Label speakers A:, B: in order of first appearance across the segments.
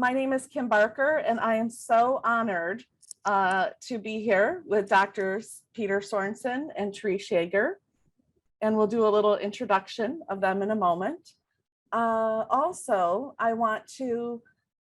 A: My name is Kim Barker, and I am so honored to be here with Doctors Peter Sorensen and Therese Yaeger. And we'll do a little introduction of them in a moment. Also, I want to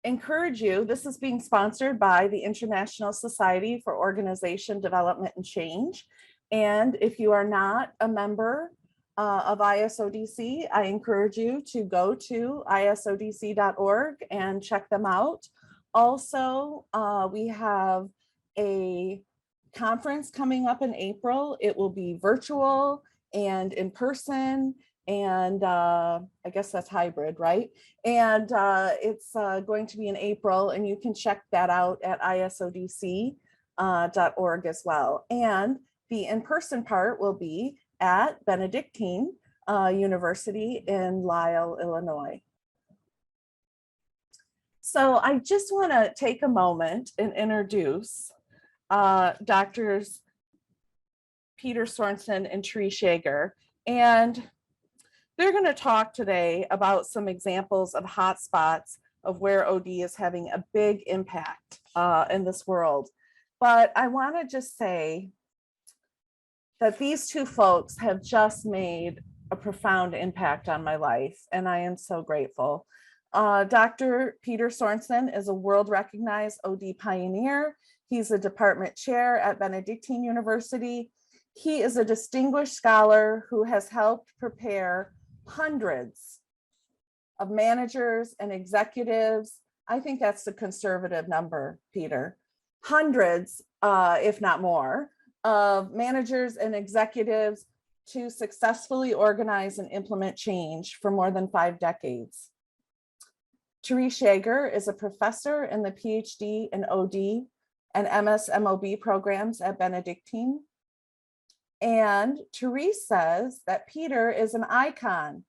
A: encourage you, this is being sponsored by the International Society for Organization, Development, and Change. And if you are not a member of ISODC, I encourage you to go to isodc.org and check them out. Also, we have a conference coming up in April. It will be virtual and in person, and I guess that's hybrid, right? And it's going to be in April, and you can check that out at isodc.org as well. And the in-person part will be at Benedictine University in Lisle, Illinois. So I just want to take a moment and introduce Doctors Peter Sorensen and Therese Yaeger. And they're going to talk today about some examples of hotspots of where OD is having a big impact in this world. But I want to just say that these two folks have just made a profound impact on my life, and I am so grateful. Dr. Peter Sorensen is a world-recognized OD pioneer. He's a department chair at Benedictine University. He is a distinguished scholar who has helped prepare hundreds of managers and executives. I think that's the conservative number, Peter. Hundreds, if not more, of managers and executives to successfully organize and implement change for more than 5 decades. Therese Yaeger is a professor in the PhD in OD and MS-MOB programs at Benedictine. And Therese says that Peter is an icon,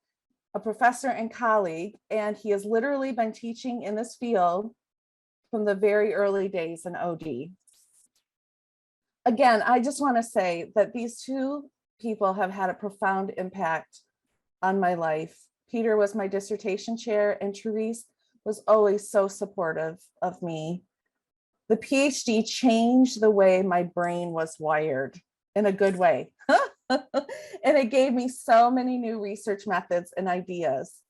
A: a professor and colleague, and he has literally been teaching in this field from the very early days in OD. Again, I just want to say that these two people have had a profound impact on my life. Peter was my dissertation chair, and Therese was always so supportive of me. The PhD changed the way my brain was wired in a good way. And it gave me so many new research methods and ideas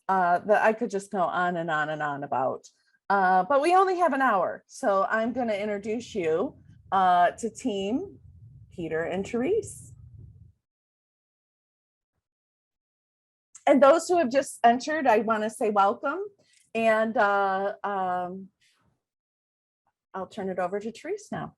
A: that I could just go on and on and on about. But we only have an hour, so I'm going to introduce you to team Peter and Therese. And those who have just entered, I want to say welcome. And I'll turn it over to Therese now.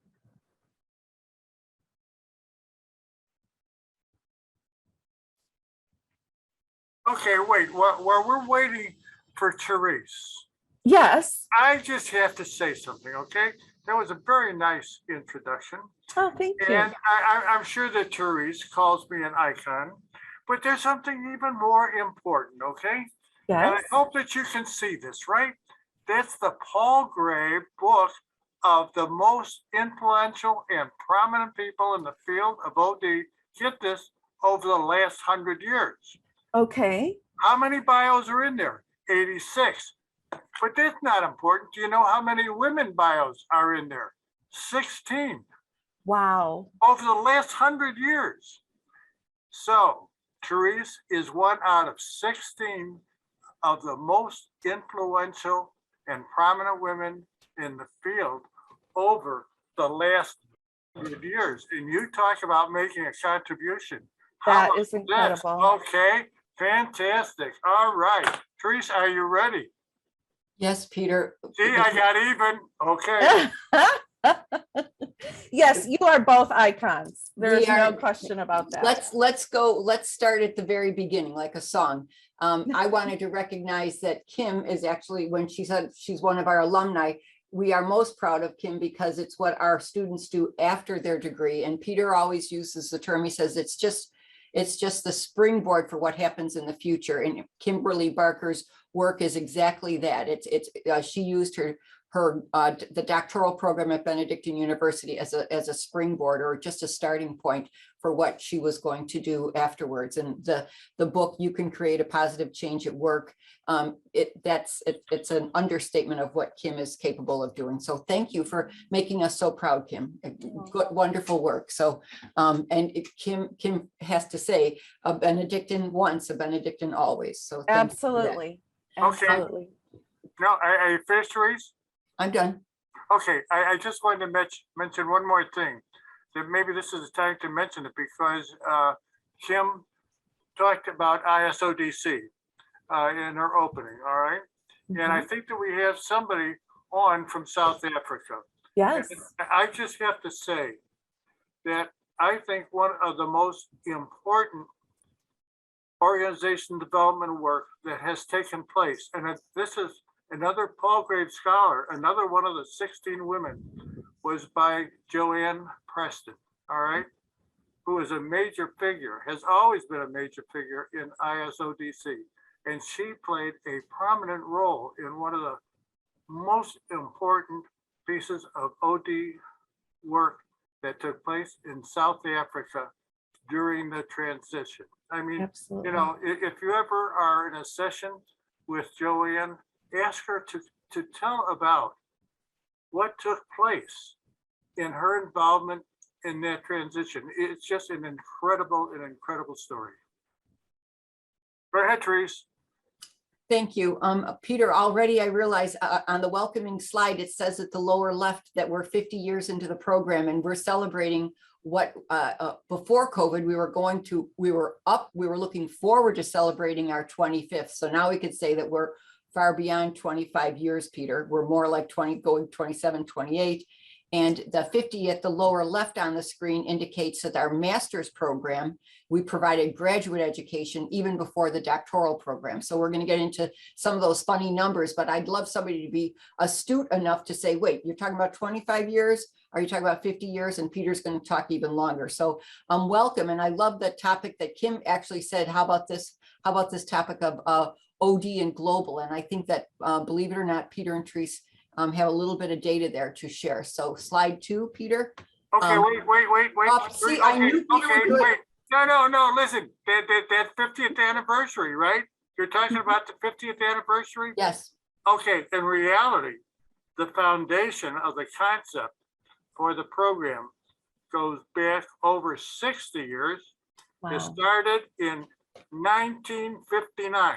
B: Okay, wait, while we're waiting for Therese.
A: Yes.
B: I just have to say something, okay? That was a very nice introduction.
A: Oh, thank you.
B: And I'm sure that Therese calls me an icon, but there's something even more important, okay?
A: Yes.
B: And I hope that you can see this, right? That's the Palgrave book of the most influential and prominent people in the field of OD, get this, over the last 100 years.
A: Okay.
B: How many bios are in there? 86. But that's not important. Do you know how many women bios are in there? 16.
A: Wow.
B: Over the last 100 years. So Therese is one out of 16 of the most influential and prominent women in the field over the last 100 years. And you talk about making a contribution.
A: That is incredible.
B: Okay, fantastic. All right. Therese, are you ready?
C: Yes, Peter.
B: See, I got even. Okay.
A: Yes, you are both icons. There's no question about that.
C: Let's go. Let's start at the very beginning, like a song. I wanted to recognize that Kim is actually, when she said she's one of our alumni, we are most proud of Kim because it's what our students do after their degree. And Peter always uses the term, he says, it's just the springboard for what happens in the future. And Kimberly Barker's work is exactly that. She used the doctoral program at Benedictine University as a springboard or just a starting point for what she was going to do afterwards. And the book, You Can Create a Positive Change at Work, it's an understatement of what Kim is capable of doing. So thank you for making us so proud, Kim. Good, wonderful work. So Kim has to say, a Benedictine once, a Benedictine always. So thank you for that.
A: Absolutely.
B: Okay.
A: Absolutely.
B: No, are you finished, Therese?
C: I'm done.
B: Okay, I just wanted to mention one more thing. That maybe this is the time to mention it because Kim talked about ISODC in her opening, all right? And I think that we have somebody on from South Africa.
A: Yes.
B: And I just have to say that I think one of the most important organization development work that has taken place, and this is another Palgrave scholar, another one of the 16 women, was by Joanne Preston, all right, who is a major figure, has always been a major figure in ISODC. And she played a prominent role in one of the most important pieces of OD work that took place in South Africa during the transition. I mean,
A: Absolutely.
B: you know, if you ever are in a session with Joanne, ask her to tell about what took place in her involvement in that transition. It's just an incredible story. Go ahead, Therese.
C: Thank you. Peter, already I realize on the welcoming slide, it says at the lower left that we're 50 years into the program and we're celebrating what before COVID we were looking forward to celebrating our 25th. So now we could say that we're far beyond 25 years, Peter. We're more like going 27, 28. And the 50 at the lower left on the screen indicates that our master's program, we provided graduate education even before the doctoral program. So we're going to get into some of those funny numbers, but I'd love somebody to be astute enough to say, wait, you're talking about 25 years? Are you talking about 50 years? And Peter's going to talk even longer. So welcome. And I love the topic that Kim actually said, how about this topic of OD and global? And I think that, believe it or not, Peter and Therese have a little bit of data there to share. So slide 2, Peter.
B: Okay, wait.
C: See, I knew Peter would do it.
B: Wait. No, listen, that 50th anniversary, right? You're talking about the 50th anniversary?
C: Yes.
B: Okay, in reality, the foundation of the concept for the program goes back over 60 years.
A: Wow.
B: It started in 1959.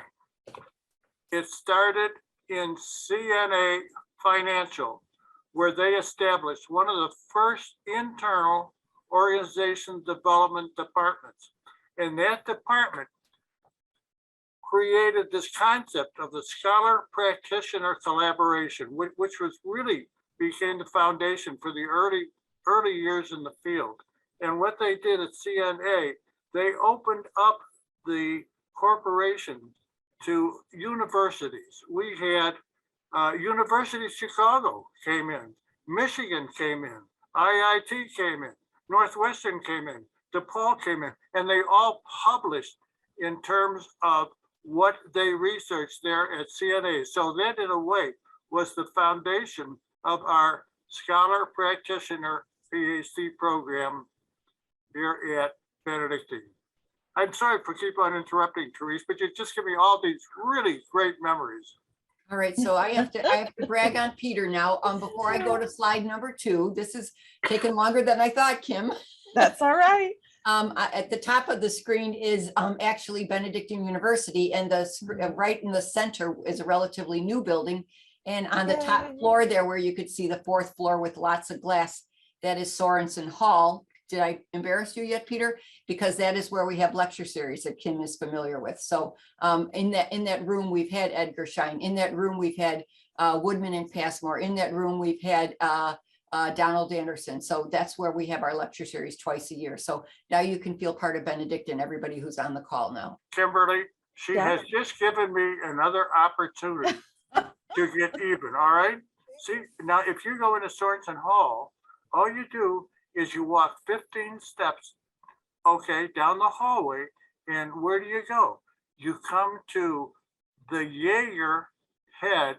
B: It started in CNA Financial, where they established one of the first internal organization development departments. And that department created this concept of the scholar-practitioner collaboration, which was really became the foundation for the early years in the field. And what they did at CNA, they opened up the corporation to universities. We had University of Chicago came in, Michigan came in, IIT came in, Northwestern came in, DePaul came in, and they all published in terms of what they researched there at CNA. So that, in a way, was the foundation of our scholar practitioner PhD program here at Benedictine. I'm sorry for keep on interrupting, Therese, but you just give me all these really great memories.
C: All right, so I have to brag on Peter now. Before I go to slide number 2, this is taking longer than I thought, Kim.
A: That's all right.
C: At the top of the screen is actually Benedictine University, and right in the center is a relatively new building. And on the top floor there, where you could see the 4th floor with lots of glass, that is Sorensen Hall. Did I embarrass you yet, Peter? Because that is where we have lecture series that Kim is familiar with. So in that room, we've had Edgar Schein. In that room, we've had Woodman and Passmore. In that room, we've had Donald Anderson. So that's where we have our lecture series twice a year. So now you can feel part of Benedictine, everybody who's on the call now.
B: Kimberly, she has just given me another opportunity to get even, all right? See, now if you go into Sorensen Hall, all you do is you walk 15 steps, okay, down the hallway, and where do you go? You come to the Yaeger Head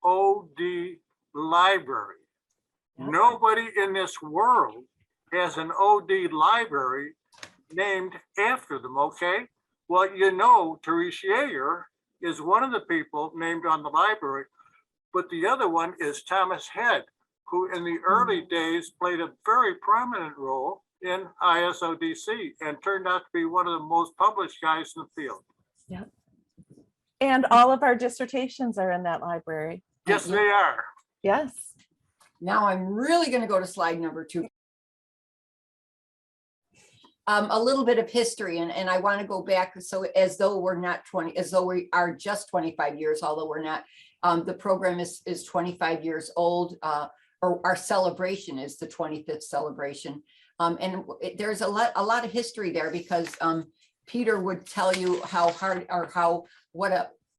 B: OD library.
A: Yep.
B: Nobody in this world has an OD library named after them, okay? Well, you know, Therese Yaeger is one of the people named on the library, but the other one is Thomas Head, who in the early days played a very prominent role in ISODC and turned out to be one of the most published guys in the field.
A: Yep. And all of our dissertations are in that library.
B: Yes, they are.
A: Yes.
C: Now I'm really going to go to slide number 2. A little bit of history, and I want to go back, so as though we're not 20, as though we are just 25 years, although we're not. The program is 25 years old, or our celebration is the 25th celebration. And there's a lot of history there, because Peter would tell you how hard, or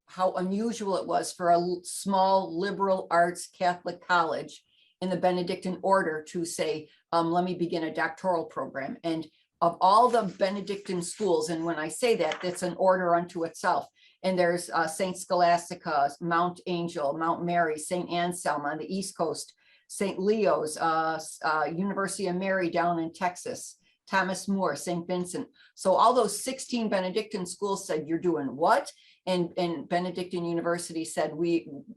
C: how unusual it was for a small liberal arts Catholic college in the Benedictine order to say, let me begin a doctoral program. And of all the Benedictine schools, and when I say that, it's an order unto itself. And there's St. Scholastica, Mount Angel, Mount Mary, St. Anselm on the East Coast, St. Leo's, University of Mary down in Texas, Thomas More, St. Vincent. So all those 16 Benedictine schools said, you're doing what? And Benedictine University said,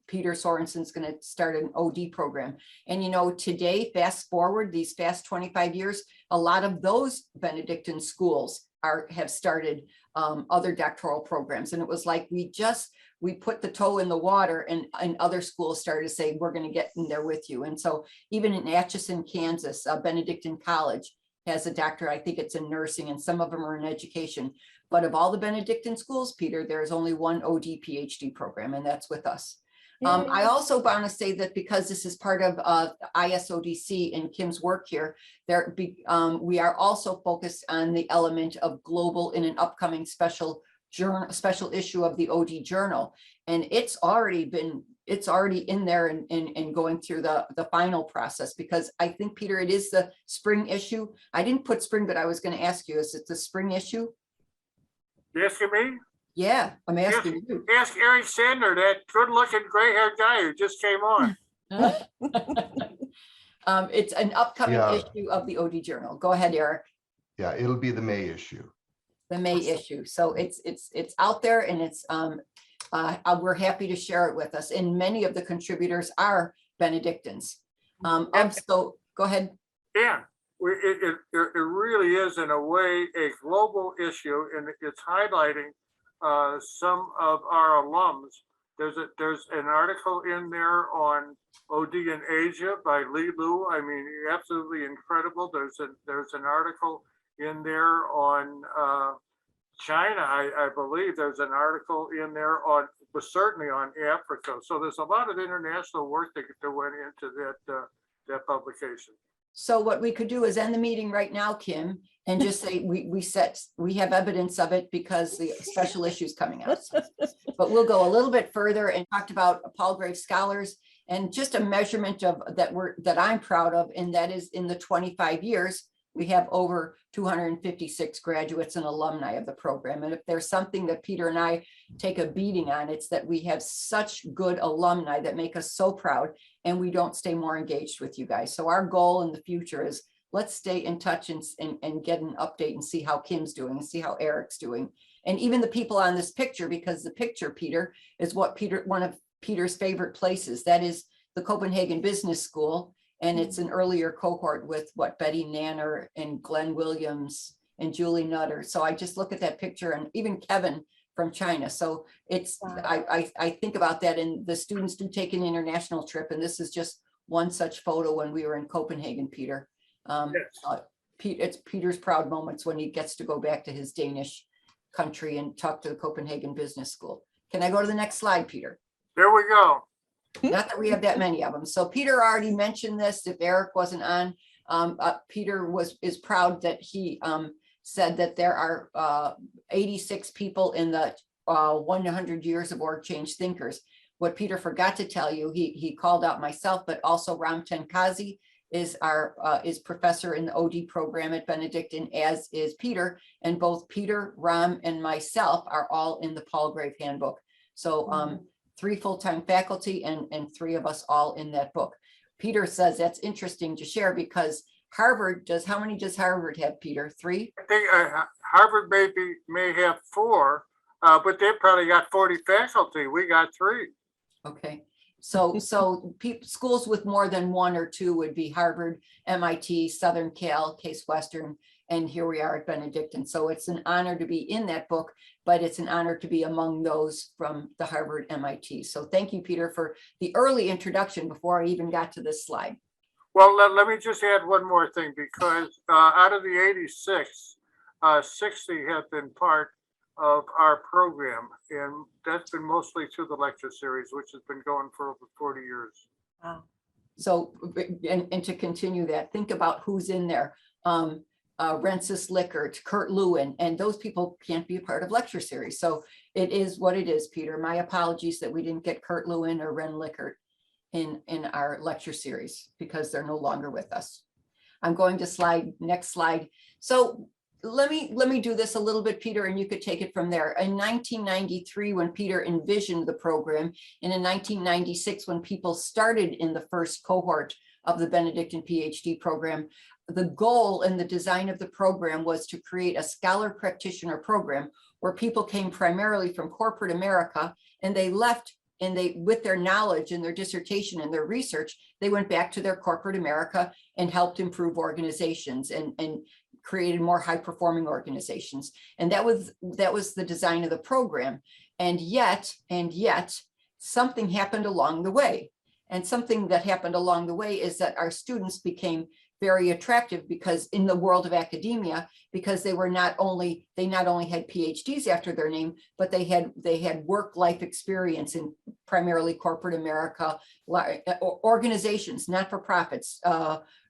C: Peter Sorensen's going to start an OD program. And, you know, today, fast forward, these past 25 years, a lot of those Benedictine schools have started other doctoral programs. And it was like, we put the toe in the water, and other schools started to say, we're going to get in there with you. And so even in Atchison, Kansas, Benedictine College has a doctor, I think it's in nursing, and some of them are in education. But of all the Benedictine schools, Peter, there's only one OD PhD program, and that's with us. I also want to say that because this is part of ISODC and Kim's work here, we are also focused on the element of global in an upcoming special issue of the OD Journal. And it's already in there and going through the final process, because I think, Peter, it is the spring issue. I didn't put spring, but I was going to ask you, is it the spring issue?
B: You asking me?
C: Yeah, I'm asking you.
B: Ask Eric Sandler, that good-looking gray-haired guy who just came on.
C: It's an upcoming issue of the OD Journal. Go ahead, Eric.
D: Yeah, it'll be the May issue.
C: The May issue. So it's out there, and it's we're happy to share it with us. And many of the contributors are Benedictines. So go ahead.
B: Yeah, it really is, in a way, a global issue, and it's highlighting some of our alums. There's an article in there on OD in Asia by Lisle. I mean, absolutely incredible. There's an article in there on China. I believe there's an article in there but certainly on Africa. So there's a lot of international work that went into that publication.
C: So what we could do is end the meeting right now, Kim, and just say we have evidence of it because the special issue is coming out. But we'll go a little bit further and talked about Palgrave scholars, and just a measurement of that I'm proud of, and that is in the 25 years, we have over 256 graduates and alumni of the program. And if there's something that Peter and I take a beating on, it's that we have such good alumni that make us so proud, and we don't stay more engaged with you guys. So our goal in the future is, let's stay in touch and get an update and see how Kim's doing and see how Eric's doing. And even the people on this picture, because the picture, Peter, is one of Peter's favorite places. That is the Copenhagen Business School. And it's an earlier cohort with Betty Nanner and Glenn Williams and Julie Nutter. So I just look at that picture, and even Kevin from China. So it's, wow. I think about that, and the students do take an international trip. And this is just one such photo when we were in Copenhagen, Peter.
B: Yes.
C: It's Peter's proud moments when he gets to go back to his Danish country and talk to the Copenhagen Business School. Can I go to the next slide, Peter?
B: There we go.
C: Not that we have that many of them. So Peter already mentioned this. If Eric wasn't on, Peter is proud that he said that there are 86 people in the 100 years of org change thinkers. What Peter forgot to tell you, he called out myself, but also Ram Tenkazi is professor in the OD program at Benedictine, as is Peter, and both Peter, Ram, and myself are all in the Palgrave handbook. So 3 full-time faculty and 3 of us all in that book. Peter says that's interesting to share because Harvard how many does Harvard have, Peter? 3?
B: I think Harvard may have 4, but they probably got 40 faculty. We got 3.
C: Okay, so schools with more than 1 or 2 would be Harvard, MIT, Southern Cal, Case Western, and here we are at Benedictine. So it's an honor to be in that book, but it's an honor to be among those from the Harvard, MIT. So thank you, Peter, for the early introduction before I even got to this slide.
B: Well, let me just add one more thing, because out of the 86, 60 have been part of our program, and that's been mostly through the lecture series, which has been going for over 40 years.
A: Wow.
C: So, and to continue that, think about who's in there. Rensis Lickert, Kurt Lewin, and those people can't be a part of lecture series. So it is what it is, Peter. My apologies that we didn't get Kurt Lewin or Ren Lickert in our lecture series because they're no longer with us. I'm going to next slide. So let me do this a little bit, Peter, and you could take it from there. In 1993, when Peter envisioned the program, and in 1996, when people started in the first cohort of the Benedictine PhD program, the goal and the design of the program was to create a scholar practitioner program where people came primarily from corporate America, and they left, and with their knowledge and their dissertation and their research, they went back to their corporate America and helped improve organizations and created more high-performing organizations. And that was the design of the program. And yet, something happened along the way. And something that happened along the way is that our students became very attractive because in the world of academia, because they not only had PhDs after their name, but they had work-life experience in primarily corporate America, organizations, not-for-profits,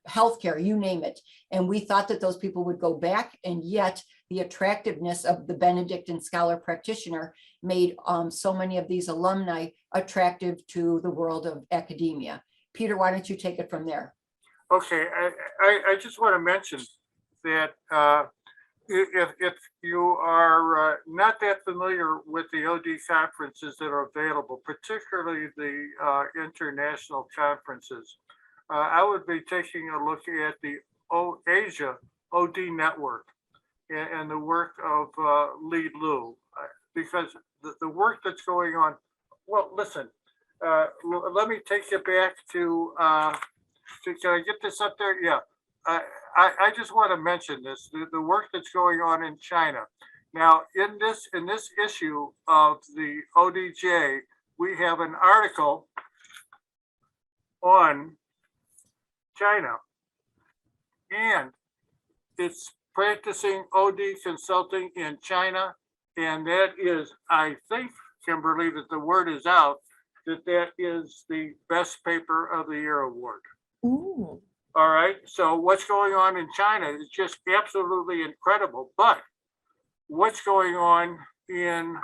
C: healthcare, you name it. And we thought that those people would go back, and yet the attractiveness of the Benedictine scholar practitioner made so many of these alumni attractive to the world of academia. Peter, why don't you take it from there?
B: Okay, I just want to mention that if you are not that familiar with the OD conferences that are available, particularly the international conferences, I would be taking a look at the Asia OD network and the work of Lisle, because the work that's going on, well, listen, let me take you back to, can I get this up there? Yeah, I just want to mention this, the work that's going on in China. Now, in this issue of the ODJ, we have an article on China, and it's practicing OD consulting in China, and that is, I think, Kimberly, that the word is out, that is the best paper of the year award.
A: Ooh.
B: All right, so what's going on in China is just absolutely incredible, but what's going on in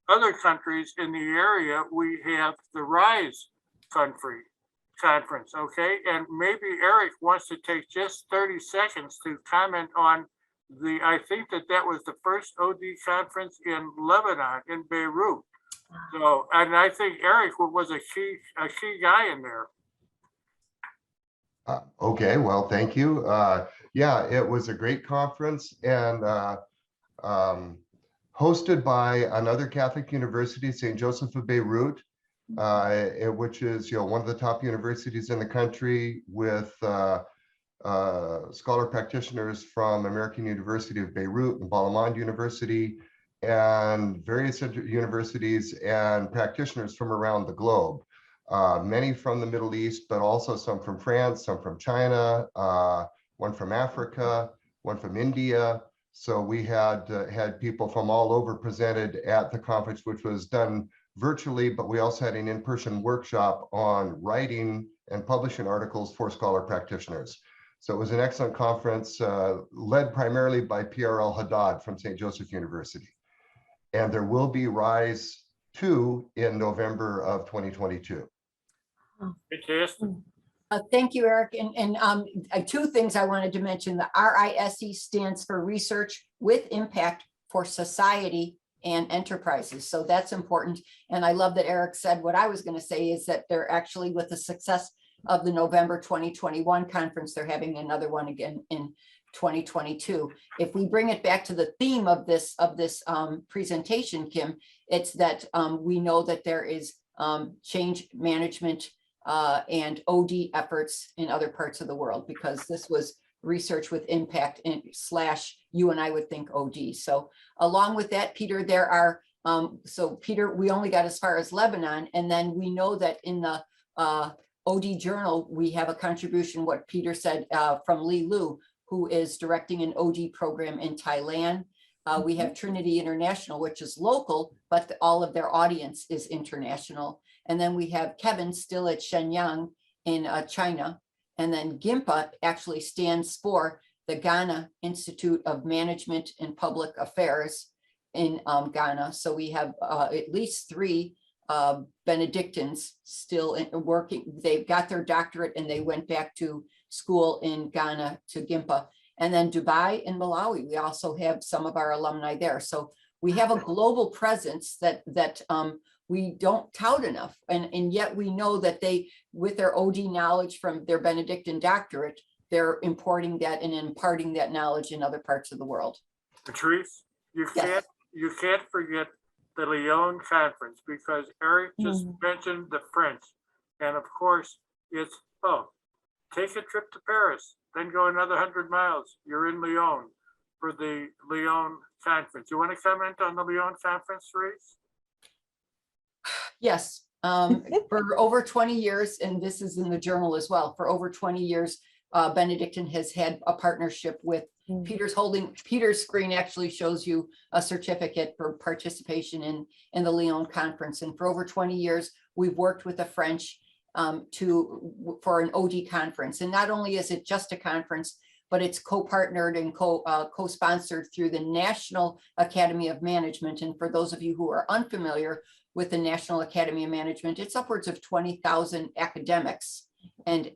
B: other countries in the area, we have the RISE conference, okay? And maybe Eric wants to take just 30 seconds to comment on I think that was the first OD conference in Lebanon, in Beirut. So, and I think Eric was a key guy in there.
D: Okay, well, thank you. Yeah, it was a great conference, and hosted by another Catholic university, St. Joseph of Beirut, which is one of the top universities in the country, with scholar practitioners from American University of Beirut and Balamand University, and various universities and practitioners from around the globe. Many from the Middle East, but also some from France, some from China, one from Africa, one from India. So we had people from all over presented at the conference, which was done virtually, but we also had an in-person workshop on writing and publishing articles for scholar practitioners. So it was an excellent conference, led primarily by Pierre El-Haddad from St. Joseph University. And there will be RISE 2 in November of 2022.
B: Fantastic.
C: Thank you, Eric. And 2 things I wanted to mention. The RISE stands for Research with Impact for Society and enterprises. So that's important. And I love that Eric said what I was going to say is that they're actually, with the success of the November 2021 conference, they're having another one again in 2022. If we bring it back to the theme of this presentation, Kim, it's that we know that there is change management and OD efforts in other parts of the world, because this was research with impact and / you and I would think OD. So along with that, Peter, there are, so Peter, we only got as far as Lebanon, and then we know that in the OD journal, we have a contribution, what Peter said, from Lisle, who is directing an OD program in Thailand. We have Trinity International, which is local, but all of their audience is international. And then we have Kevin still at Shenyang in China. And then GIMPA actually stands for the Ghana Institute of Management and Public Affairs in Ghana. So we have at least 3 Benedictines still working. They've got their doctorate and they went back to school in Ghana to GIMPA. And then Dubai and Malawi, we also have some of our alumni there. So we have a global presence that we don't tout enough. And yet we know that they, with their OD knowledge from their Benedictine doctorate, they're importing that and imparting that knowledge in other parts of the world.
B: Patrice, you
C: Yes.
B: can't forget the Lyon conference, because Eric just mentioned the French. And of course, it's, take a trip to Paris, then go another 100 miles. You're in Lyon for the Lyon conference. You want to comment on the Lyon conference, Therese?
C: Yes, for over 20 years, and this is in the journal as well, for over 20 years, Benedictine has had a partnership with Peter's screen actually shows you a certificate for participation in the Lyon conference. And for over 20 years, we've worked with the French for an OD conference. And not only is it just a conference, but it's co-partnered and co-sponsored through the National Academy of Management. And for those of you who are unfamiliar with the National Academy of Management, it's upwards of 20,000 academics. And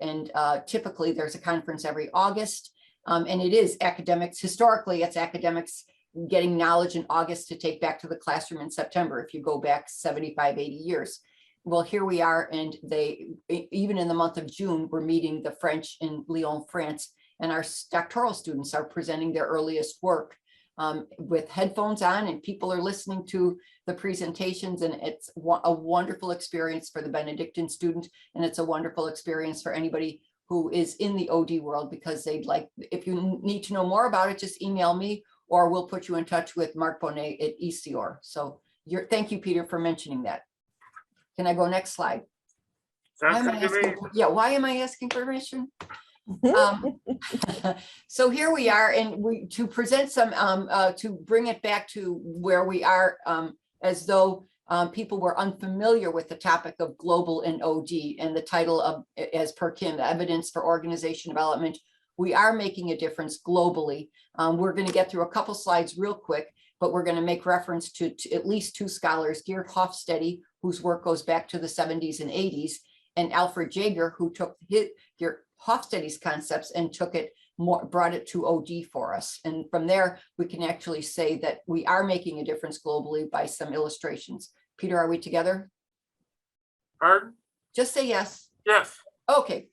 C: typically there's a conference every August. And it is academics. Historically, it's academics getting knowledge in August to take back to the classroom in September, if you go back 75, 80 years. Well, here we are, and they, even in the month of June, we're meeting the French in Lyon, France, and our doctoral students are presenting their earliest work with headphones on, and people are listening to the presentations, and it's a wonderful experience for the Benedictine student, and it's a wonderful experience for anybody who is in the OD world, because they'd like, if you need to know more about it, just email me, or we'll put you in touch with Mark Bonnet at ECOR. So thank you, Peter, for mentioning that. Can I go next slide? Why am I asking permission? So here we are, and to present some, to bring it back to where we are, as though people were unfamiliar with the topic of global and OD, and the title of, as per Kim, Evidence for Organization Development. We are making a difference globally. We're going to get through a couple slides real quick, but we're going to make reference to at least 2 scholars, Geert Hofstede, whose work goes back to the 70s and 80s, and Alfred Yaeger, who took Geert Hofstede's concepts and brought it to OD for us. And from there, we can actually say that we are making a difference globally by some illustrations. Peter, are we together?
B: Pardon?
C: Just say yes.
B: Yes.
C: Okay.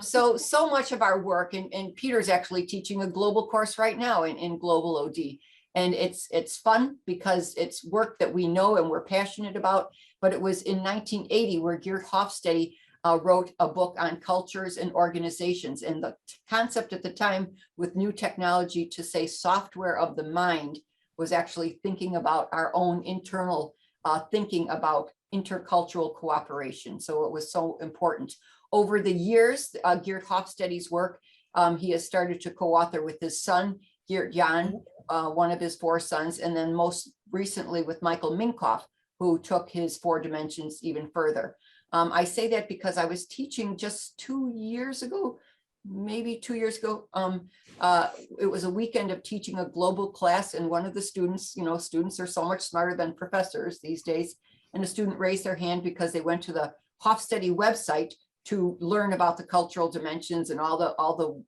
C: So much of our work, and Peter's actually teaching a global course right now in global OD. And it's fun because it's work that we know and we're passionate about. But it was in 1980 where Geert Hofstede wrote a book on cultures and organizations. And the concept at the time with new technology to say software of the mind was actually thinking about our own internal thinking about intercultural cooperation. So it was so important. Over the years, Geert Hofstede's work, he has started to co-author with his son, Geert Jan, one of his 4 sons, and then most recently with Michael Minkoff, who took his 4 dimensions even further. I say that because I was teaching just 2 years ago, maybe 2 years ago. It was a weekend of teaching a global class, and one of the students, students are so much smarter than professors these days, and a student raised their hand because they went to the Hofstede website to learn about the cultural dimensions and all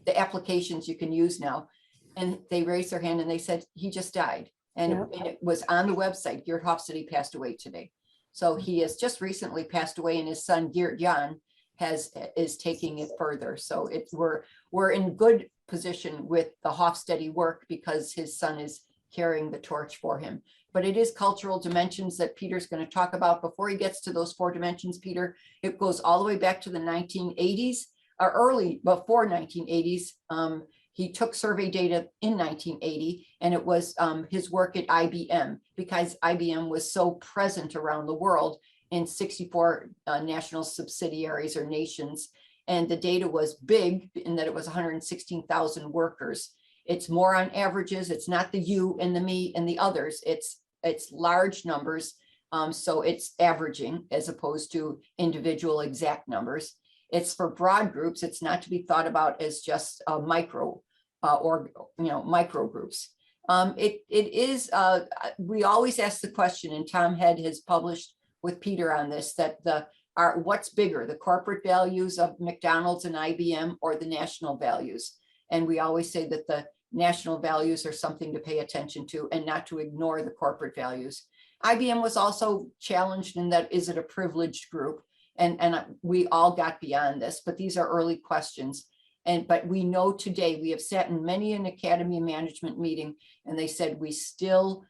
C: the applications you can use now. And they raised their hand and they said, he just died. And,
A: Yeah.
C: and it was on the website. Geert Hofstede passed away today. So he has just recently passed away, and his son Geert Jan is taking it further. So we're in good position with the Hofstede work because his son is carrying the torch for him. But it is cultural dimensions that Peter's going to talk about. Before he gets to those 4 dimensions, Peter, it goes all the way back to the 1980s, or early before 1980s. He took survey data in 1980, and it was his work at IBM, because IBM was so present around the world in 64 national subsidiaries or nations. And the data was big in that it was 116,000 workers. It's more on averages. It's not the you and the me and the others. It's large numbers. So it's averaging as opposed to individual exact numbers. It's for broad groups. It's not to be thought about as just micro micro groups. It is, we always ask the question, and Tom Head has published with Peter on this, that what's bigger, the corporate values of McDonald's and IBM or the national values? And we always say that the national values are something to pay attention to and not to ignore the corporate values. IBM was also challenged in that, is it a privileged group? And we all got beyond this, but these are early questions. But we know today, we have sat in many an academy management meeting, and they said we still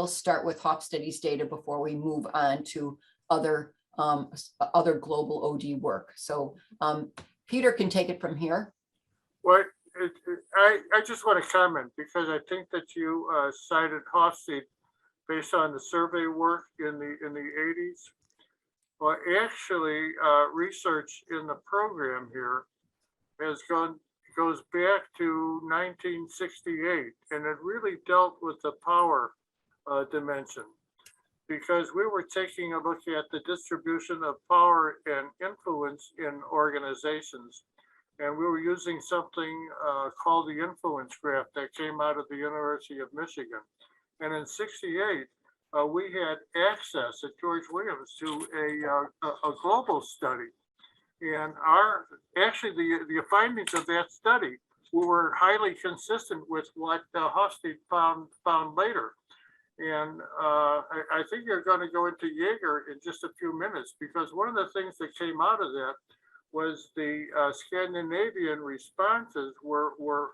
C: start with Hofstede's data before we move on to other global OD work. So Peter can take it from here.
B: Well, I just want to comment, because I think that you cited Hofstede based on the survey work in the 80s. Well, actually, research in the program here goes back to 1968, and it really dealt with the power dimension, because we were taking a look at the distribution of power and influence in organizations, and we were using something called the influence graph that came out of the University of Michigan. And in '68, we had access at George Williams to a global study. And the findings of that study were highly consistent with what Hofstede found later. And I think you're going to go into Yaeger in just a few minutes, because one of the things that came out of that was the Scandinavian responses were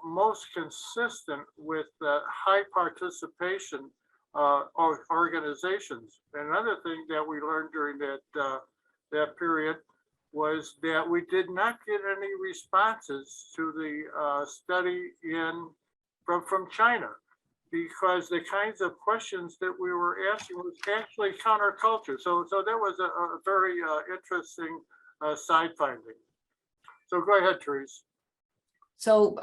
B: most consistent with high participation organizations. And another thing that we learned during that period was that we did not get any responses to the study from China, because the kinds of questions that we were asking was actually counterculture. So that was a very interesting side finding. So go ahead, Therese. So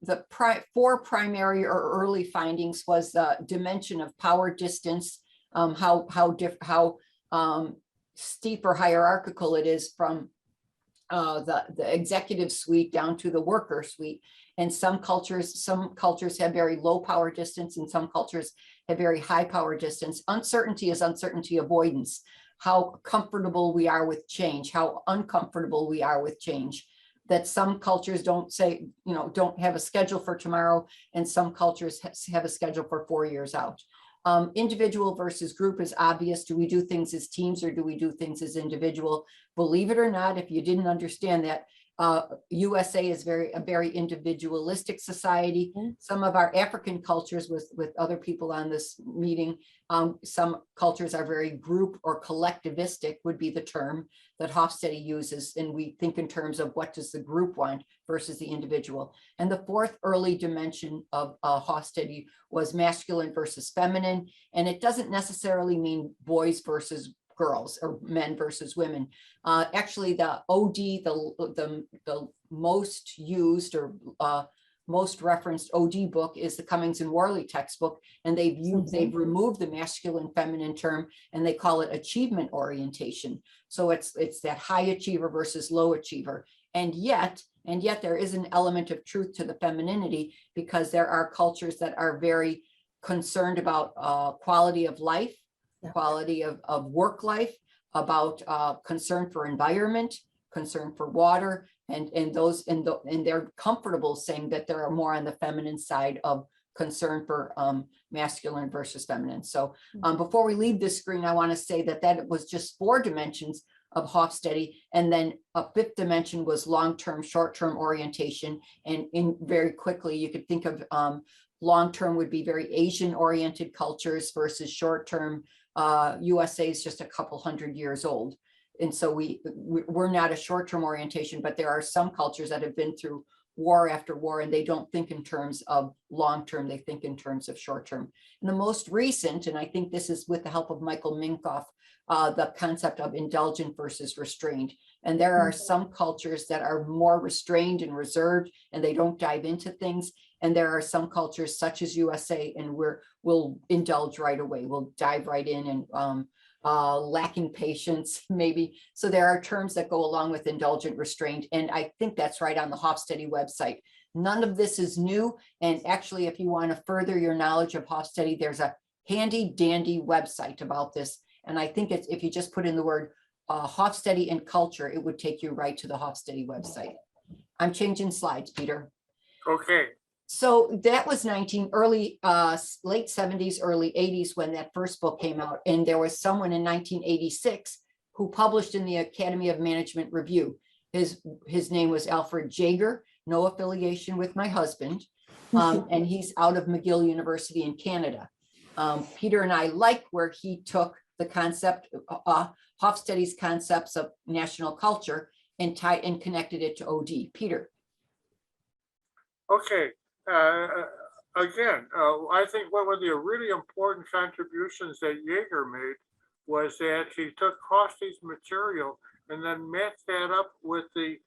C: the 4 primary or early findings was the dimension of power distance, how steep or hierarchical it is from the executive suite down to the worker suite. And some cultures have very low power distance, and some cultures have very high power distance. Uncertainty is uncertainty avoidance, how comfortable we are with change, how uncomfortable we are with change. That some cultures don't have a schedule for tomorrow, and some cultures have a schedule for 4 years out. Individual versus group is obvious. Do we do things as teams, or do we do things as individual? Believe it or not, if you didn't understand that, USA is a very individualistic society. Some of our African cultures, with other people on this meeting, some cultures are very group or collectivistic, would be the term that Hofstede uses. And we think in terms of what does the group want versus the individual. And the 4th early dimension of Hofstede was masculine versus feminine. And it doesn't necessarily mean boys versus girls or men versus women. Actually, the OD, the most used or most referenced OD book is the Cummings and Worley textbook, and they've removed the masculine feminine term, and they call it achievement orientation. So it's that high achiever versus low achiever. And yet there is an element of truth to the femininity, because there are cultures that are very concerned about quality of life, quality of work life, about concern for environment, concern for water, and they're comfortable saying that they're more on the feminine side of concern for masculine versus feminine. So before we leave this screen, I want to say that that was just 4 dimensions of Hofstede, and then a 5th dimension was long-term, short-term orientation. And in very quickly, you could think of long-term would be very Asian-oriented cultures versus short-term. USA is just a couple hundred years old. And so we're not a short-term orientation, but there are some cultures that have been through war after war, and they don't think in terms of long-term, they think in terms of short-term. And the most recent, and I think this is with the help of Michael Minkoff, the concept of indulgent versus restrained. And there are some cultures that are more restrained and reserved, and they don't dive into things. And there are some cultures such as USA, and we'll indulge right away. We'll dive right in and lacking patience, maybe. So there are terms that go along with indulgent, restrained, and I think that's right on the Hofstede website. None of this is new. And actually, if you want to further your knowledge of Hofstede, there's a handy dandy website about this. And I think it's, if you just put in the word Hofstede and culture, it would take you right to the Hofstede website. I'm changing slides, Peter.
B: Okay.
C: So that was late 70s, early 80s when that first book came out. And there was someone in 1986 who published in the Academy of Management Review. His name was Alfred Yaeger, no affiliation with my husband. And he's out of McGill University in Canada. Peter and I like where he took the concept, Hofstede's concepts of national culture and connected it to OD. Peter.
B: Okay. Again, I think one of the really important contributions that Yaeger made was that he took Hofstede's material and then matched that up with the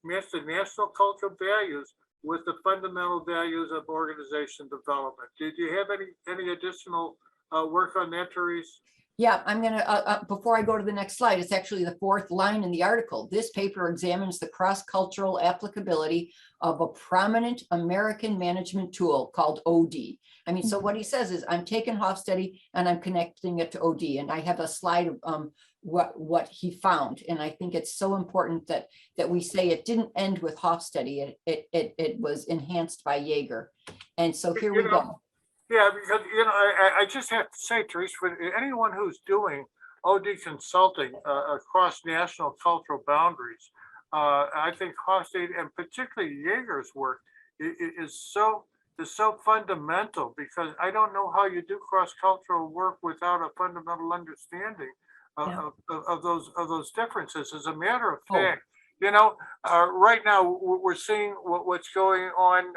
B: national cultural values with the fundamental values of organization development. Did you have any additional work on that, Therese?
C: Yeah, I'm going to, before I go to the next slide, it's actually the 4th line in the article. This paper examines the cross-cultural applicability of a prominent American management tool called OD. I mean, so what he says is, I'm taking Hofstede and I'm connecting it to OD. And I have a slide of what he found. And I think it's so important that we say it didn't end with Hofstede. It was enhanced by Yaeger. And so here we go.
B: Yeah, because, I just have to say, Therese, for anyone who's doing OD consulting across national cultural boundaries, I think Hofstede and particularly Yaeger's work is so fundamental, because I don't know how you do cross-cultural work without a fundamental understanding of those differences. As a matter of fact, right now we're seeing what's going on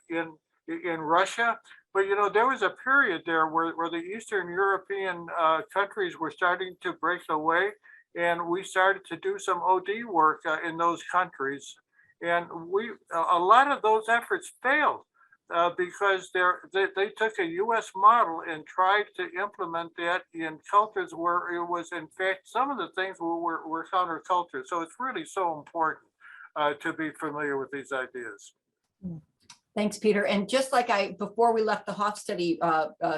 B: in Russia. But, there was a period there where the Eastern European countries were starting to break away, and we started to do some OD work in those countries. And a lot of those efforts failed because they took a US model and tried to implement that in cultures where it was, in fact, some of the things were counterculture. So it's really so important to be familiar with these ideas.
C: Thanks, Peter. And just like before we left the Hofstede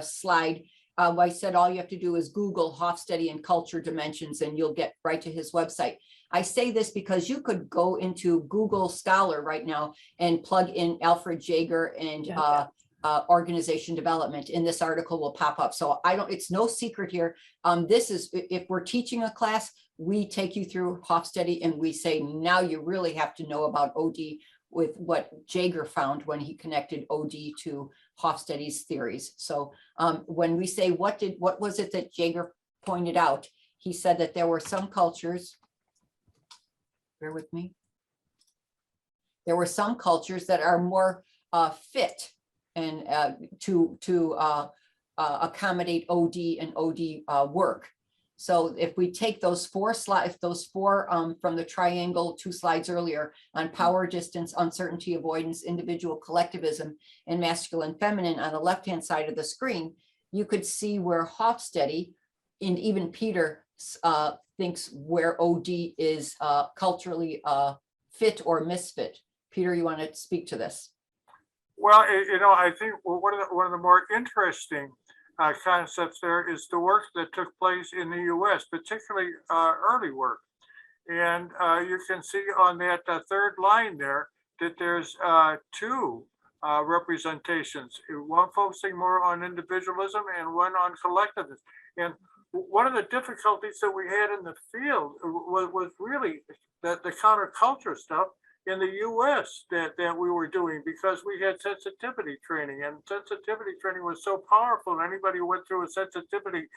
C: slide, I said all you have to do is Google Hofstede and culture dimensions, and you'll get right to his website. I say this because you could go into Google Scholar right now and plug in Alfred Yaeger and organization development, and this article will pop up. So it's no secret here. This is, if we're teaching a class, we take you through Hofstede and we say, now you really have to know about OD, with what Yaeger found when he connected OD to Hofstede's theories. So when we say, what was it that Yaeger pointed out? He said that there were some cultures, bear with me. There were some cultures that are more fit and to accommodate OD and OD work. So if we take those 4 slides, from the triangle 2 slides earlier on power, distance, uncertainty, avoidance, individual collectivism, and masculine, feminine on the left-hand side of the screen, you could see where Hofstede and even Peter thinks where OD is culturally fit or misfit. Peter, you want to speak to this?
B: Well, I think one of the more interesting concepts there is the work that took place in the US, particularly early work. And you can see on that 3rd line there that there's 2 representations, one focusing more on individualism and one on collectivism. And one of the difficulties that we had in the field was really the counterculture stuff in the US that we were doing, because we had sensitivity training, and sensitivity training was so powerful. Anybody who went through a sensitivity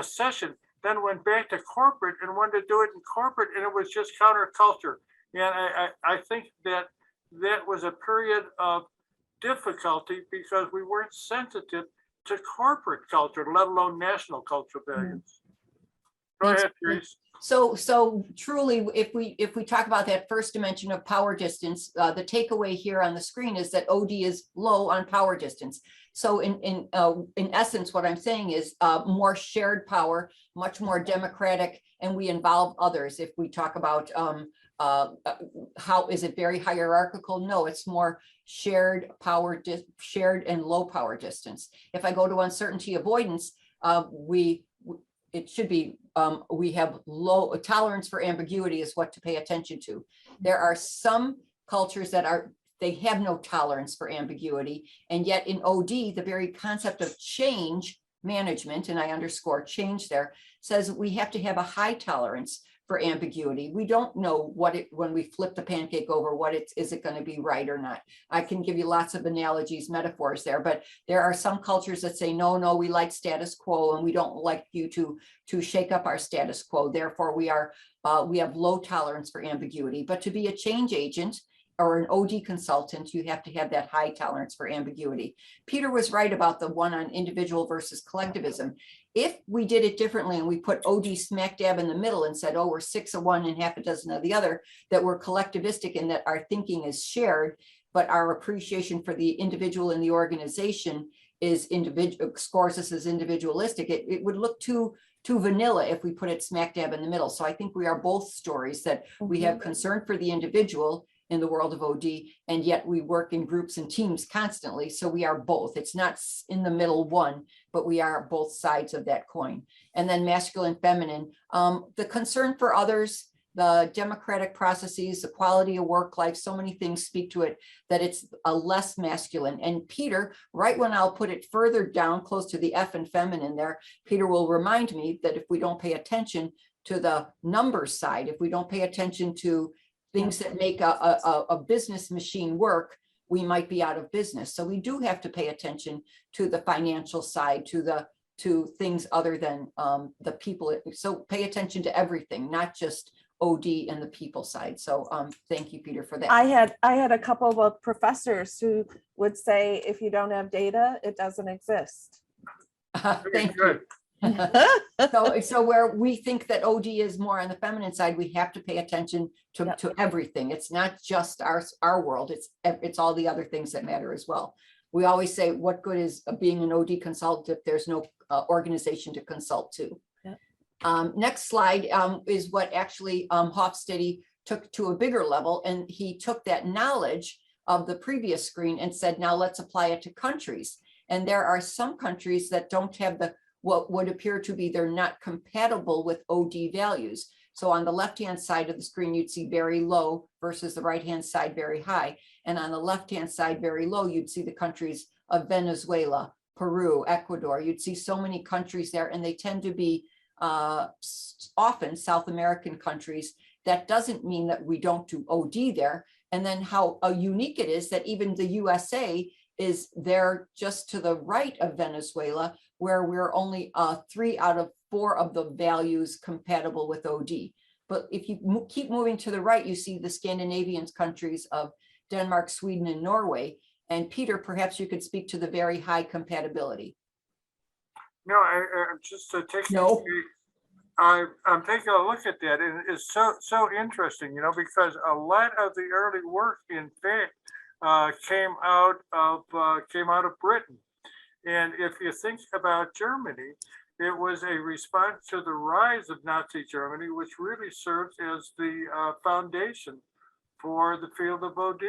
B: session then went back to corporate and wanted to do it in corporate, and it was just counterculture. And I think that was a period of difficulty because we weren't sensitive to corporate culture, let alone national cultural values. Go ahead, Therese.
C: So truly, if we talk about that first dimension of power distance, the takeaway here on the screen is that OD is low on power distance. So in essence, what I'm saying is more shared power, much more democratic, and we involve others. If we talk about how is it very hierarchical? No, it's more shared power, shared and low power distance. If I go to uncertainty avoidance, it should be, we have low tolerance for ambiguity is what to pay attention to. There are some cultures that they have no tolerance for ambiguity. And yet in OD, the very concept of change management, and I underscore change there, says we have to have a high tolerance for ambiguity. We don't know when we flip the pancake over, is it going to be right or not? I can give you lots of analogies, metaphors there, but there are some cultures that say, no, we like status quo and we don't like you to shake up our status quo. Therefore, we have low tolerance for ambiguity. But to be a change agent or an OD consultant, you have to have that high tolerance for ambiguity. Peter was right about the one on individual versus collectivism. If we did it differently and we put OD smack dab in the middle and said, oh, we're 6 of one and half a dozen of the other, that we're collectivistic and that our thinking is shared, but our appreciation for the individual in the organization is scores us as individualistic, it would look too vanilla if we put it smack dab in the middle. So I think we are both stories, that we have concern for the individual in the world of OD, and yet we work in groups and teams constantly. So we are both. It's not in the middle one, but we are both sides of that coin. And then masculine, feminine, the concern for others, the democratic processes, the quality of work life, so many things speak to it, that it's a less masculine. And Peter, right when I'll put it further down close to the F and feminine there, Peter will remind me that if we don't pay attention to the numbers side, if we don't pay attention to things that make a business machine work, we might be out of business. So we do have to pay attention to the financial side, to things other than the people. So pay attention to everything, not just OD and the people side. So thank you, Peter, for that. I
A: had a couple of professors who would say, if you don't have data, it doesn't exist.
C: Thank you. So where we think that OD is more on the feminine side, we have to pay attention to everything. It's not just our world, it's all the other things that matter as well. We always say, what good is being an OD consultant if there's no organization to consult to? Next slide is what actually Hofstede took to a bigger level, and he took that knowledge of the previous screen and said, now let's apply it to countries. And there are some countries that don't have what would appear to be, they're not compatible with OD values. So on the left-hand side of the screen, you'd see very low versus the right-hand side, very high. And on the left-hand side, very low, you'd see the countries of Venezuela, Peru, Ecuador. You'd see so many countries there, and they tend to be often South American countries. That doesn't mean that we don't do OD there. And then how unique it is that even the USA is there just to the right of Venezuela, where we're only 3 out of 4 of the values compatible with OD. But if you keep moving to the right, you see the Scandinavian countries of Denmark, Sweden, and Norway. And Peter, perhaps you could speak to the very high compatibility.
B: No, I'm just taking.
C: No.
B: I'm taking a look at that, and it's so interesting, because a lot of the early work, in fact, came out of Britain. And if you think about Germany, it was a response to the rise of Nazi Germany, which really served as the foundation for the field of OD.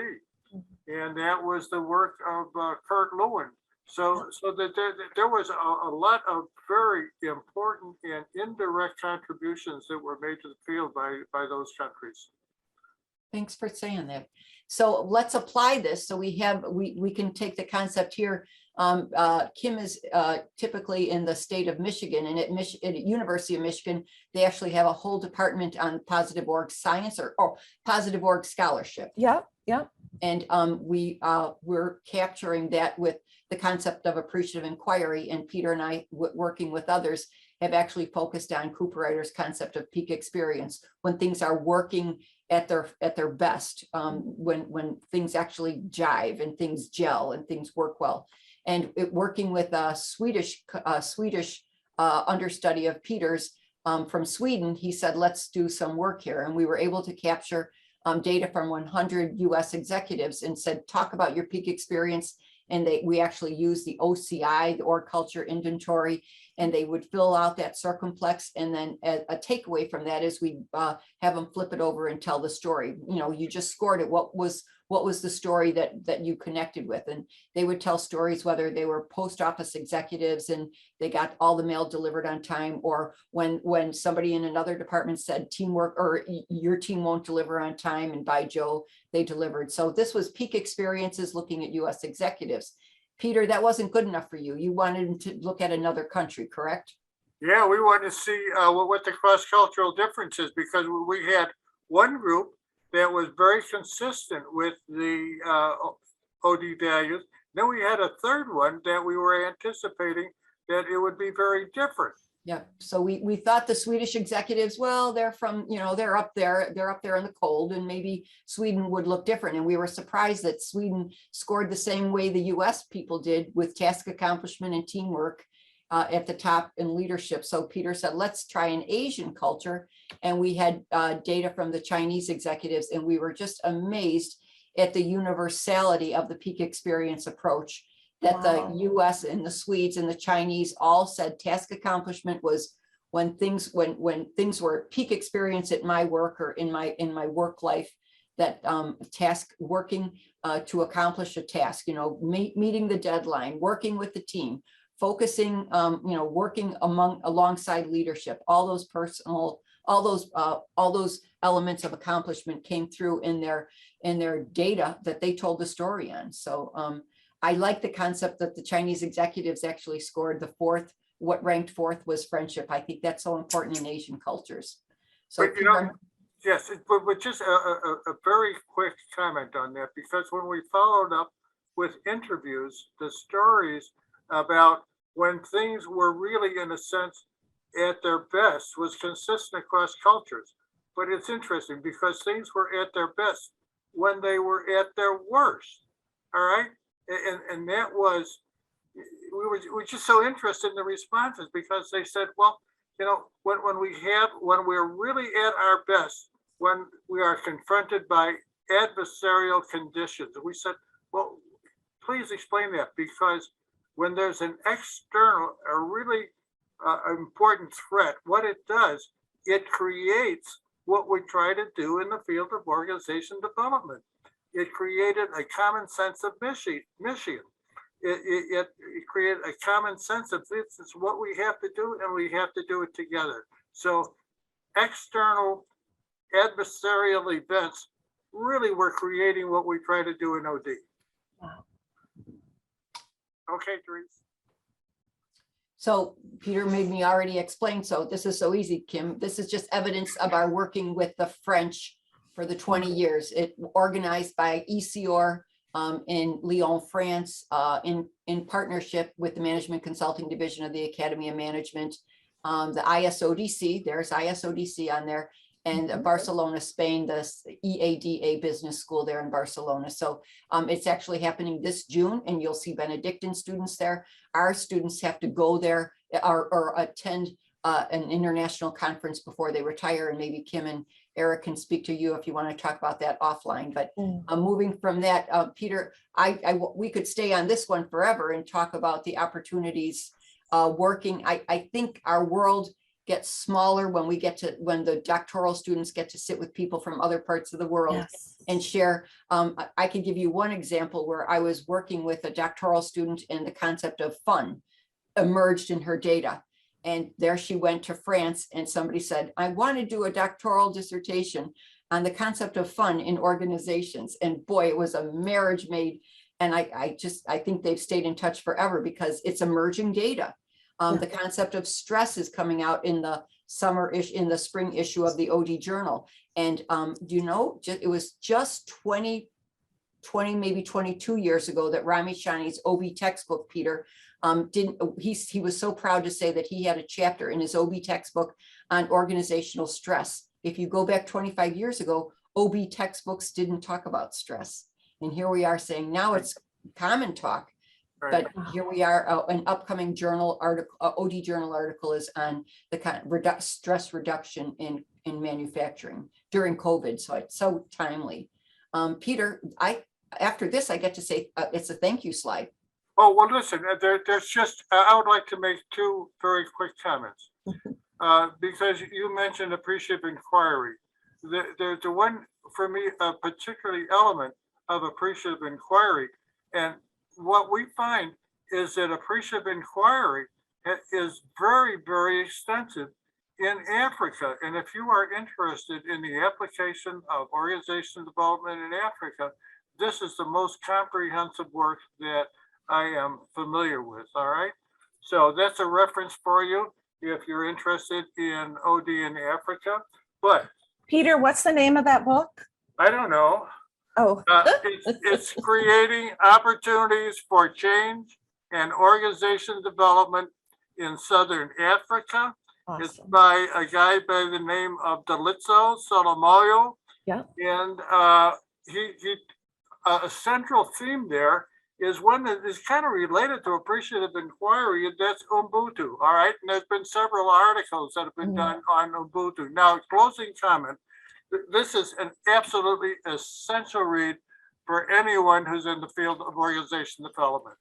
B: And that was the work of Kurt Lewin. So that there was a lot of very important and indirect contributions that were made to the field by those countries.
C: Thanks for saying that. So let's apply this. So we can take the concept here. Kim is typically in the state of Michigan, and at University of Michigan, they actually have a whole department on positive org science or positive org scholarship.
A: Yep, yep.
C: And we're capturing that with the concept of appreciative inquiry. And Peter and I, working with others, have actually focused on Cooperwriter's concept of peak experience, when things are working at their best, when things actually jive and things gel and things work well. And working with a Swedish understudy of Peter's from Sweden, he said, let's do some work here. And we were able to capture data from 100 US executives and said, talk about your peak experience. And we actually used the OCI, the org culture inventory, and they would fill out that circumflex. And then a takeaway from that is we have them flip it over and tell the story. You know, you just scored it. What was the story that you connected with? And they would tell stories, whether they were post office executives and they got all the mail delivered on time, or when somebody in another department said teamwork or your team won't deliver on time, and by Joe, they delivered. So this was peak experiences looking at US executives. Peter, that wasn't good enough for you. You wanted to look at another country, correct?
B: Yeah, we wanted to see what the cross-cultural difference is, because we had one group that was very consistent with the OD values. Then we had a third one that we were anticipating that it would be very different.
C: Yeah, so we thought the Swedish executives, well, they're from, they're up there in the cold, and maybe Sweden would look different. And we were surprised that Sweden scored the same way the US people did, with task accomplishment and teamwork at the top in leadership. So Peter said, let's try an Asian culture. And we had data from the Chinese executives, and we were just amazed at the universality of the peak experience approach, that the US and the Swedes and the Chinese all said task accomplishment was when things were peak experience at my work or in my work life, that task working to accomplish a task, meeting the deadline, working with the team, focusing, working alongside leadership, all those personal, all those elements of accomplishment came through in their data that they told the story on. So I like the concept that the Chinese executives actually scored the fourth. What ranked fourth was friendship. I think that's so important in Asian cultures. So,
B: but yes, but just a very quick comment on that, because when we followed up with interviews, the stories about when things were really, in a sense, at their best was consistent across cultures. But it's interesting because things were at their best when they were at their worst. All right. And that was, we were just so interested in the responses, because they said, well, when we're really at our best, when we are confronted by adversarial conditions, we said, well, please explain that, because when there's an external, a really important threat, what it does, it creates what we try to do in the field of organization development. It created a common sense of mission. It created a common sense of this is what we have to do, and we have to do it together. So external adversarial events really were creating what we try to do in OD.
A: Wow.
B: Okay, Therese.
C: So Peter made me already explain. So this is so easy, Kim. This is just evidence of our working with the French for the 20 years. It organized by ECOR in Lyon, France, in partnership with the Management Consulting Division of the Academy of Management, the ISODC, there's ISODC on there, and Barcelona, Spain, the EADA Business School there in Barcelona. So it's actually happening this June, and you'll see Benedictine students there. Our students have to go there or attend an international conference before they retire, and maybe Kim and Eric can speak to you if you want to talk about that offline. But moving from that, Peter, we could stay on this one forever and talk about the opportunities working. I think our world gets smaller when the doctoral students get to sit with people from other parts of the world and share. I can give you one example where I was working with a doctoral student, and the concept of fun emerged in her data. And there she went to France, and somebody said, I want to do a doctoral dissertation on the concept of fun in organizations. And boy, it was a marriage made. And I think they've stayed in touch forever because it's emerging data. The concept of stress is coming out in the spring issue of the OD Journal. And do you know, it was just 20, maybe 22 years ago that Rami Shani's OB textbook, Peter, he was so proud to say that he had a chapter in his OB textbook on organizational stress. If you go back 25 years ago, OB textbooks didn't talk about stress. And here we are saying now it's common talk, but here we are, an upcoming journal article, OD Journal article is on the kind of stress reduction in manufacturing during COVID. So it's so timely. Peter, after this, I get to say it's a thank you slide.
B: Oh, well, listen, there's just, I would like to make two very quick comments. Because you mentioned appreciative inquiry. There's the one, for me, a particularly element of appreciative inquiry. And what we find is that appreciative inquiry is very, very extensive in Africa. And if you are interested in the application of organizational development in Africa, this is the most comprehensive work that I am familiar with, all right? So that's a reference for you if you're interested in OD in Africa. But
A: Peter, what's the name of that book?
B: I don't know.
A: Oh,
B: It's creating opportunities for change and organization development in Southern Africa.
A: awesome.
B: It's by a guy by the name of Dalitso Solomoyo.
A: Yeah.
B: And a central theme there is one that is kind of related to appreciative inquiry, and that's Ubuntu. All right. And there's been several articles that have been done on Ubuntu. Now, closing comment. This is an absolutely essential read for anyone who's in the field of organization development.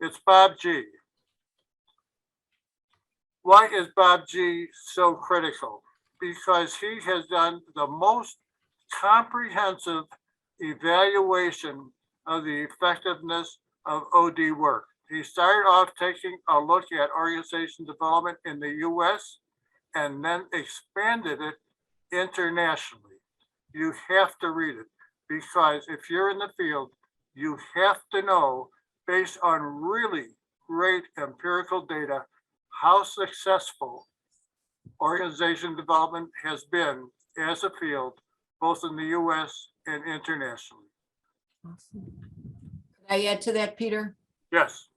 B: It's Bob G. Why is Bob G so critical? Because he has done the most comprehensive evaluation of the effectiveness of OD work. He started off taking a look at organization development in the US and then expanded it internationally. You have to read it because if you're in the field, you have to know, based on really great empirical data, how successful organization development has been as a field, both in the US and internationally.
A: Awesome.
C: Can I add to that, Peter?
B: Yes.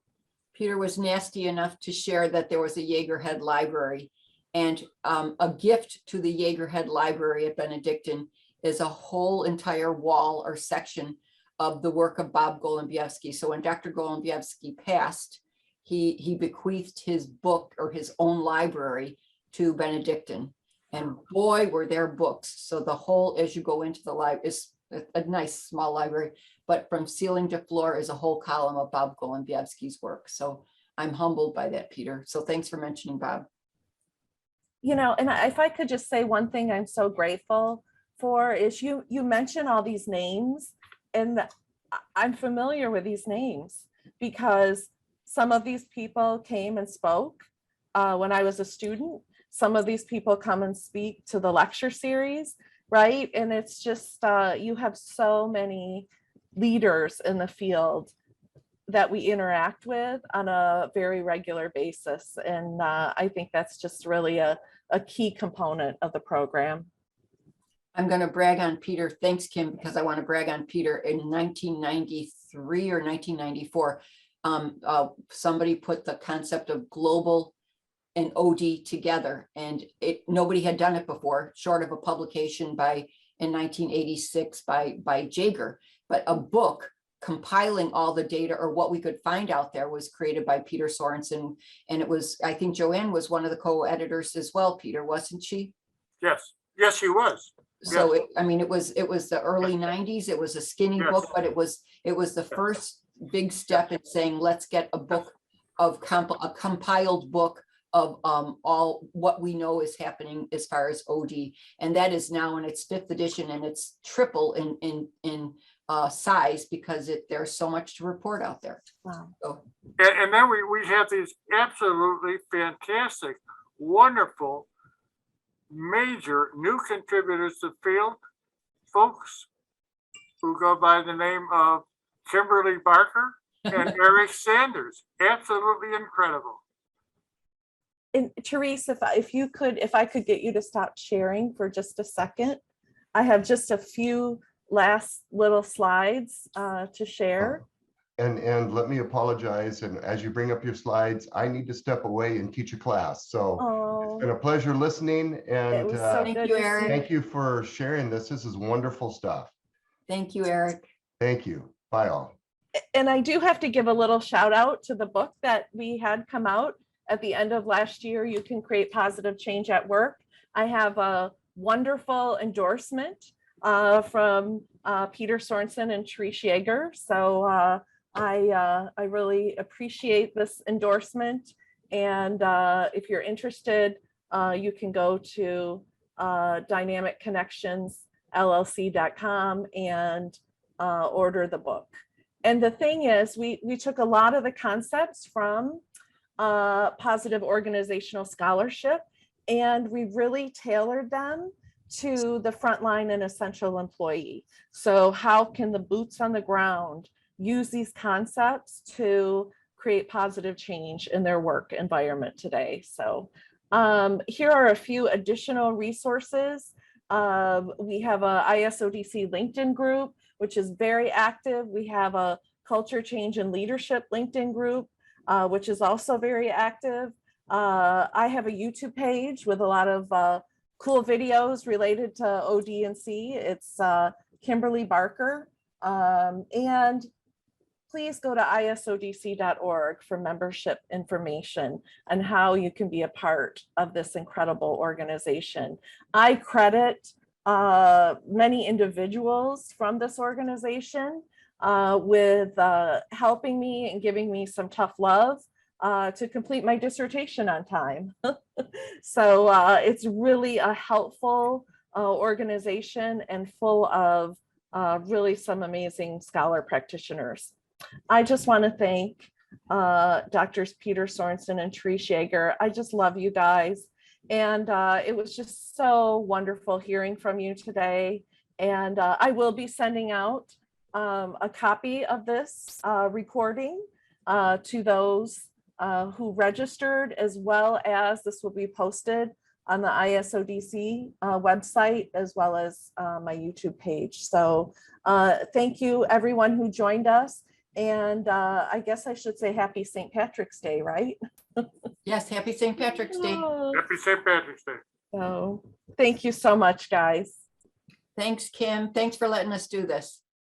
C: Peter was nasty enough to share that there was a Yaeger Head Library, and a gift to the Yaeger Head Library at Benedictine is a whole entire wall or section of the work of Bob Golembiewski. So when Dr. Golembiewski passed, he bequeathed his book or his own library to Benedictine, and boy, were there books. So the whole, as you go into the library, is a nice small library, but from ceiling to floor is a whole column of Bob Golembiewski's work. So I'm humbled by that, Peter. So thanks for mentioning Bob.
A: You know, and if I could just say one thing I'm so grateful for is you mention all these names, and I'm familiar with these names because some of these people came and spoke when I was a student. Some of these people come and speak to the lecture series, right? And it's just, you have so many leaders in the field that we interact with on a very regular basis. And I think that's just really a key component of the program.
C: I'm going to brag on Peter. Thanks, Kim, because I want to brag on Peter. In 1993 or 1994, somebody put the concept of global and OD together, and nobody had done it before, short of a publication in 1986 by Yaeger. But a book compiling all the data, or what we could find out there, was created by Peter Sorensen, and it was, I think Joanne was one of the co-editors as well, Peter, wasn't she?
B: Yes, she was.
C: So
B: yes.
C: it was the early 90s. It was a skinny
B: Yes.
C: book, but it was the first big step in saying, let's get a book of a compiled book of all what we know is happening as far as OD, and that is now in its 5th edition, and it's triple in size because there's so much to report out there.
A: Wow.
C: So,
B: And then we have these absolutely fantastic wonderful major new contributors to the field, folks who go by the name of Kimberly Barker and Eric Sanders. Absolutely incredible.
A: And Therese, if I could get you to stop sharing for just a second. I have just a few last little slides to share.
D: And let me apologize. And as you bring up your slides, I need to step away and teach a class. So it's been a pleasure listening. And
C: Thank you, Eric.
D: thank you for sharing this. This is wonderful stuff.
C: Thank you, Eric.
D: Thank you. Bye all.
A: And I do have to give a little shout out to the book that we had come out at the end of last year. You Can Create Positive Change at Work. I have a wonderful endorsement from Peter Sorensen and Therese Yaeger. So I really appreciate this endorsement. And if you're interested, you can go to dynamicconnectionsllc.com and order the book. And the thing is, we took a lot of the concepts from positive organizational scholarship, and we really tailored them to the frontline and essential employee. So how can the boots on the ground use these concepts to create positive change in their work environment today? So here are a few additional resources. We have a ISODC LinkedIn group, which is very active. We have a Culture Change and Leadership LinkedIn group, which is also very active. I have a YouTube page with a lot of cool videos related to OD&C. It's Kimberly Barker. And please go to isodc.org for membership information on how you can be a part of this incredible organization. I credit many individuals from this organization with helping me and giving me some tough love to complete my dissertation on time. So it's really a helpful organization and full of really some amazing scholar practitioners. I just want to thank Drs. Peter Sorensen and Therese Yaeger. I just love you guys. And it was just so wonderful hearing from you today. And I will be sending out a copy of this recording to those who registered, as well as this will be posted on the ISODC website, as well as my YouTube page. So thank you everyone who joined us. And I guess I should say happy St. Patrick's Day, right?
C: Yes, happy St. Patrick's Day.
B: Happy St. Patrick's Day.
A: So thank you so much, guys.
C: Thanks, Kim. Thanks for letting us do this.